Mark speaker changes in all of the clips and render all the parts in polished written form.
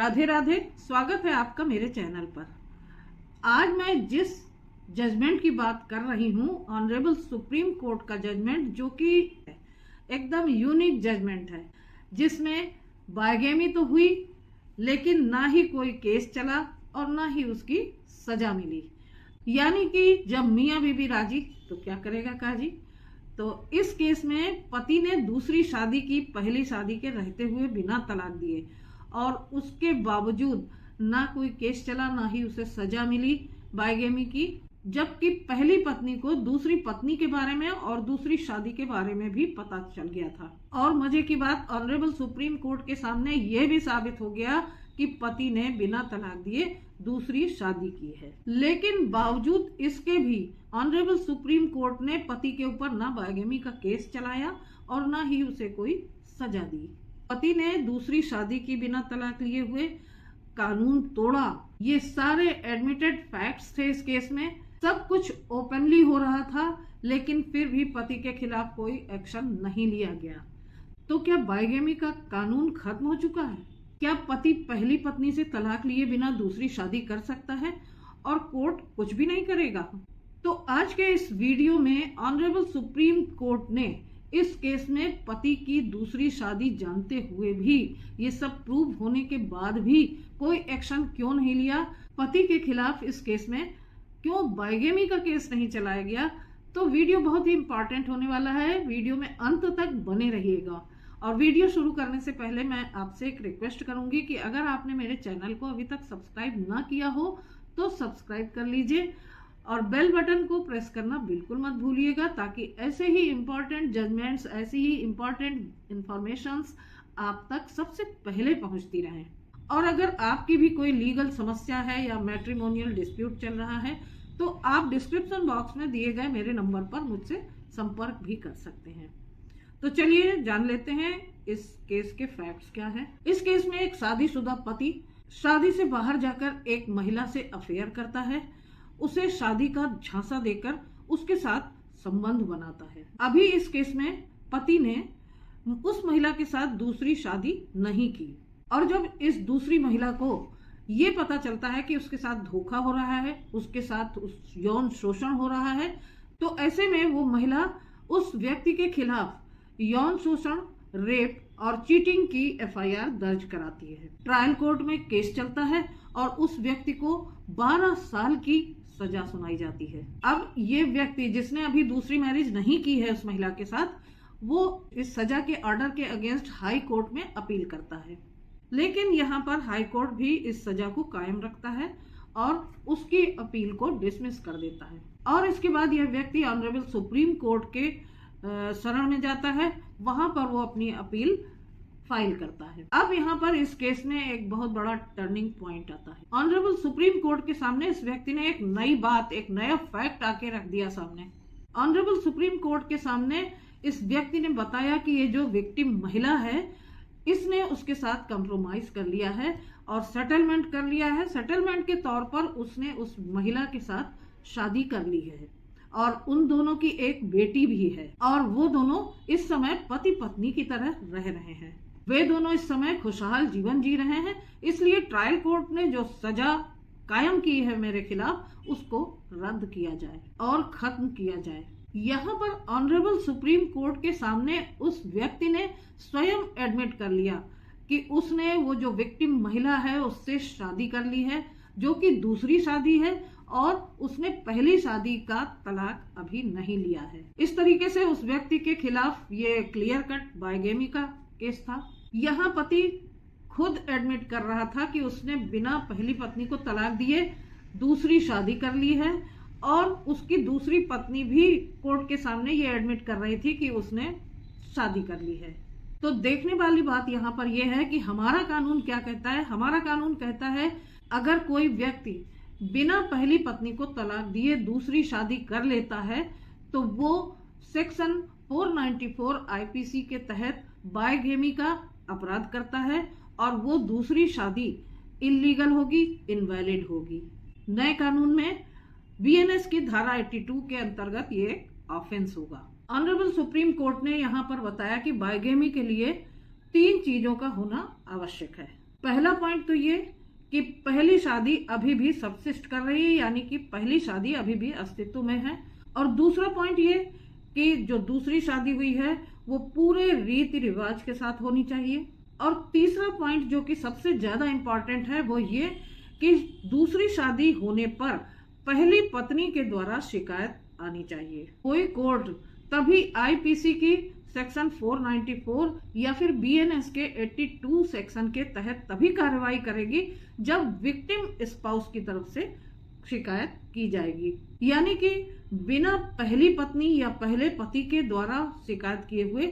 Speaker 1: राधे राधे। स्वागत है आपका मेरे चैनल पर। आज मैं जिस जजमेंट की बात कर रही हूँ, ऑनरेबल सुप्रीम कोर्ट का जजमेंट, जो कि एकदम यूनिक जजमेंट है, जिसमें बायगेमी तो हुई लेकिन ना ही कोई केस चला और ना ही उसकी सजा मिली। यानी कि जब मियाँ बीबी राजी तो क्या करेगा काजी। तो इस केस में पति ने दूसरी शादी की पहली शादी के रहते हुए बिना तलाक दिए और उसके बावजूद ना कोई केस चला, ना ही उसे सजा मिली बायगेमी की, जबकि पहली पत्नी को दूसरी पत्नी के बारे में और दूसरी शादी के बारे में भी पता चल गया था। और मजे की बात, ऑनरेबल सुप्रीम कोर्ट के सामने यह भी साबित हो गया कि पति ने बिना तलाक दिए दूसरी शादी की है। लेकिन बावजूद इसके भी ऑनरेबल सुप्रीम कोर्ट ने पति के ऊपर ना बायगेमी का केस चलाया और ना ही उसे कोई सजा दी। पति ने दूसरी शादी की बिना तलाक लिए हुए, कानून तोड़ा। ये सारे एडमिटेड फैक्ट्स थे इस केस में। सब कुछ ओपनली हो रहा था, लेकिन फिर भी पति के खिलाफ कोई एक्शन नहीं लिया गया। तो क्या बायगेमी का कानून खत्म हो चुका है? क्या पति पहली पत्नी से तलाक लिए बिना दूसरी शादी कर सकता है और कोर्ट कुछ भी नहीं करेगा? तो आज के इस वीडियो में ऑनरेबल सुप्रीम कोर्ट ने इस केस में पति की दूसरी शादी जानते हुए भी, ये सब प्रूव होने के बाद भी कोई एक्शन क्यों नहीं लिया, पति के खिलाफ इस केस में क्यों बायगेमी का केस नहीं चलाया गया। तो वीडियो बहुत ही इंपॉर्टेंट होने वाला है। वीडियो में अंत तक बने रहिएगा। और वीडियो शुरू करने से पहले मैं आपसे एक रिक्वेस्ट करूंगी कि अगर आपने मेरे चैनल को अभी तक सब्सक्राइब ना किया हो तो सब्सक्राइब कर लीजिए और बेल बटन को प्रेस करना बिल्कुल मत भूलिएगा, ताकि ऐसे ही इम्पोर्टेंट जजमेंट्स, ऐसी ही इम्पोर्टेंट इंफॉर्मेशंस आप तक सबसे पहले पहुंचती रहें। और अगर आपकी भी कोई लीगल समस्या है या मैट्रिमोनियल डिस्प्यूट चल रहा है तो आप डिस्क्रिप्शन बॉक्स में दिए गए मेरे नंबर पर मुझसे संपर्क भी कर सकते हैं। तो चलिए जान लेते हैं इस केस के फैक्ट्स क्या है। इस केस में एक शादीशुदा पति शादी से बाहर जाकर एक महिला से अफेयर करता है, उसे शादी का झांसा देकर उसके साथ संबंध बनाता है। अभी इस केस में पति ने उस महिला के साथ दूसरी शादी नहीं की, और जब इस दूसरी महिला को ये पता चलता है कि उसके साथ धोखा हो रहा है, उसके साथ यौन शोषण हो रहा है, तो ऐसे में वो महिला उस व्यक्ति के खिलाफ यौन शोषण, रेप और चीटिंग की एफआईआर दर्ज कराती है। ट्रायल कोर्ट में केस चलता है और उस व्यक्ति को 12 साल की सजा सुनाई जाती है। अब ये व्यक्ति जिसने अभी दूसरी मैरिज नहीं की है उस महिला के साथ, वो इस सजा के ऑर्डर के अगेंस्ट हाई कोर्ट में अपील करता है। लेकिन यहाँ पर हाई कोर्ट भी इस सजा को कायम रखता है और उसकी अपील को डिसमिस कर देता है। और इसके बाद यह व्यक्ति ऑनरेबल सुप्रीम कोर्ट के शरण में जाता है। वहां पर वो अपनी अपील फाइल करता है। अब यहाँ पर इस केस में एक बहुत बड़ा टर्निंग पॉइंट आता है। ऑनरेबल सुप्रीम कोर्ट के सामने इस व्यक्ति ने एक नई बात, एक नया फैक्ट आके रख दिया सामने। ऑनरेबल सुप्रीम कोर्ट के सामने इस व्यक्ति ने बताया कि ये जो विक्टिम महिला है, इसने उसके साथ कंप्रोमाइज कर लिया है और सेटलमेंट कर लिया है। सेटलमेंट के तौर पर उसने उस महिला के साथ शादी कर ली है और उन दोनों की एक बेटी भी है, और वो दोनों इस समय पति पत्नी की तरह रह रहे हैं। वे दोनों इस समय खुशहाल जीवन जी रहे हैं। इसलिए ट्रायल कोर्ट ने जो सजा कायम की है मेरे खिलाफ, उसको रद्द किया जाए और खत्म किया जाए। यहाँ पर ऑनरेबल सुप्रीम कोर्ट के सामने उस व्यक्ति ने स्वयं एडमिट कर लिया कि उसने वो जो विक्टिम महिला है उससे शादी कर ली है, जो कि दूसरी शादी है, और उसने पहली शादी का तलाक अभी नहीं लिया है। इस तरीके से उस व्यक्ति के खिलाफ ये क्लियर कट बायगेमी का केस था। यहाँ पति खुद एडमिट कर रहा था कि उसने बिना पहली पत्नी को तलाक दिए दूसरी शादी कर ली है, और उसकी दूसरी पत्नी भी कोर्ट के सामने ये एडमिट कर रही थी कि उसने शादी कर ली है। तो देखने वाली बात यहाँ पर यह है कि हमारा कानून क्या कहता है। हमारा कानून कहता है, अगर कोई व्यक्ति बिना पहली पत्नी को तलाक दिए दूसरी शादी कर लेता है तो वो सेक्शन 494 आईपीसी के तहत बायगेमी का अपराध करता है और वो दूसरी शादी इलीगल होगी, इनवैलिड होगी। नए कानून में बीएनएस की धारा 82 के अंतर्गत ये ऑफेंस होगा। ऑनरेबल सुप्रीम कोर्ट ने यहाँ पर बताया कि बायगेमी के लिए 3 चीजों का होना आवश्यक है। पहला पॉइंट तो ये कि पहली शादी अभी भी सबसिस्ट कर रही है, यानी कि पहली शादी अभी भी अस्तित्व में है। और दूसरा पॉइंट ये कि जो दूसरी शादी हुई है वो पूरे रीति रिवाज के साथ होनी चाहिए। और तीसरा पॉइंट जो कि सबसे ज्यादा इम्पोर्टेंट है वो ये कि दूसरी शादी होने पर पहली पत्नी के द्वारा शिकायत आनी चाहिए। कोई कोर्ट तभी आईपीसी की सेक्शन 494 या फिर बीएनएस के 82 सेक्शन के तहत तभी कार्रवाई करेगी जब विक्टिम स्पाउस की तरफ से शिकायत की जाएगी, यानी कि बिना पहली पत्नी या पहले पति के द्वारा शिकायत किए हुए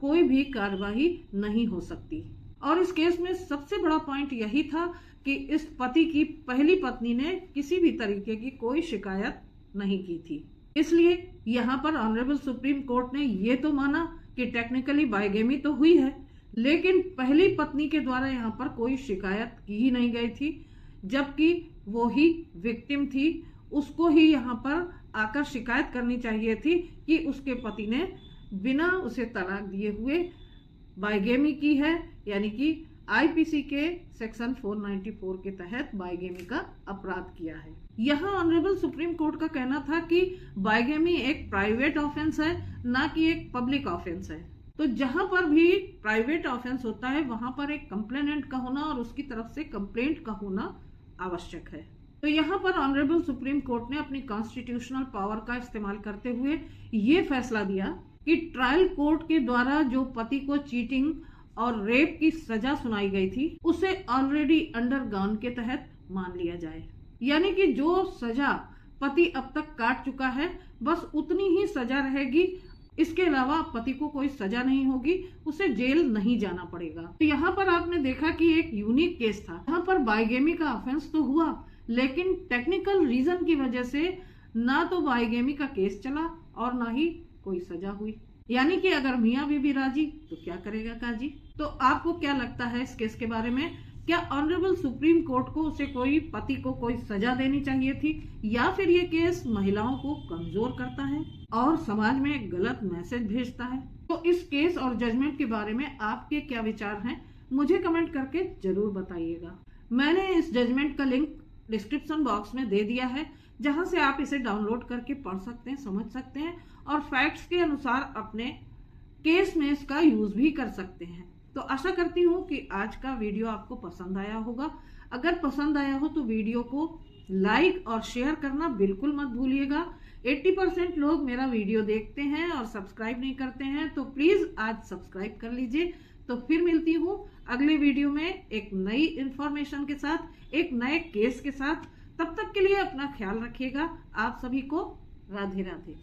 Speaker 1: कोई भी कार्रवाई नहीं हो सकती। और इस केस में सबसे बड़ा पॉइंट यही था कि इस पति की पहली पत्नी ने किसी भी तरीके की कोई शिकायत नहीं की थी। इसलिए यहाँ पर ऑनरेबल सुप्रीम कोर्ट ने ये तो माना कि टेक्निकली बाइगेमी तो हुई है, लेकिन पहली पत्नी के द्वारा यहाँ पर कोई शिकायत की ही नहीं गई थी, जबकि वो ही विक्टिम थी। उसको ही यहाँ पर आकर शिकायत करनी चाहिए थी कि उसके पति ने बिना उसे तलाक दिए हुए बाइगेमी की है, यानी कि आईपीसी के सेक्शन 494 के तहत बाइगेमी का अपराध किया है। यहाँ ऑनरेबल सुप्रीम कोर्ट का कहना था कि बाइगेमी एक प्राइवेट ऑफेंस है, ना कि एक पब्लिक ऑफेंस है। तो जहां पर भी प्राइवेट ऑफेंस होता है वहां पर एक कंप्लेनेंट का होना और उसकी तरफ से कंप्लेंट का होना आवश्यक है। तो यहाँ पर ऑनरेबल सुप्रीम कोर्ट ने अपनी कॉन्स्टिट्यूशनल पावर का इस्तेमाल करते हुए ये फैसला दिया कि ट्रायल कोर्ट के द्वारा जो पति को चीटिंग और रेप की सजा सुनाई गई थी उसे ऑलरेडी अंडरगॉन के तहत मान लिया जाए, यानी कि जो सजा पति अब तक काट चुका है बस उतनी ही सजा रहेगी, इसके अलावा पति को कोई सजा नहीं होगी, उसे जेल नहीं जाना पड़ेगा। तो यहाँ पर आपने देखा कि एक यूनिक केस था। यहाँ पर बाइगेमी का ऑफेंस तो हुआ, लेकिन टेक्निकल रीजन की वजह से ना तो बाइगेमी का केस चला और ना ही कोई सजा हुई। यानी कि अगर मियाँ बीबी राजी तो क्या करेगा काजी। तो आपको क्या लगता है इस केस के बारे में? क्या ऑनरेबल सुप्रीम कोर्ट को उसे कोई पति को कोई सजा देनी चाहिए थी, या फिर ये केस महिलाओं को कमजोर करता है और समाज में गलत मैसेज भेजता है? तो इस केस और जजमेंट के बारे में आपके क्या विचार हैं, मुझे कमेंट करके जरूर बताइएगा। मैंने इस जजमेंट का लिंक डिस्क्रिप्शन बॉक्स में दे दिया है, जहां से आप इसे डाउनलोड करके पढ़ सकते हैं, समझ सकते हैं और फैक्ट्स के अनुसार अपने केस में इसका यूज भी कर सकते हैं। तो आशा करती हूँ कि आज का वीडियो आपको पसंद आया होगा। अगर पसंद आया हो तो वीडियो को लाइक और शेयर करना बिल्कुल मत भूलिएगा। 80% लोग मेरा वीडियो देखते हैं और सब्सक्राइब नहीं करते हैं, तो प्लीज आज सब्सक्राइब कर लीजिए। तो फिर मिलती हूँ अगले वीडियो में एक नई इंफॉर्मेशन के साथ, एक नए केस के साथ। तब तक के लिए अपना ख्याल रखिएगा। आप सभी को राधे राधे।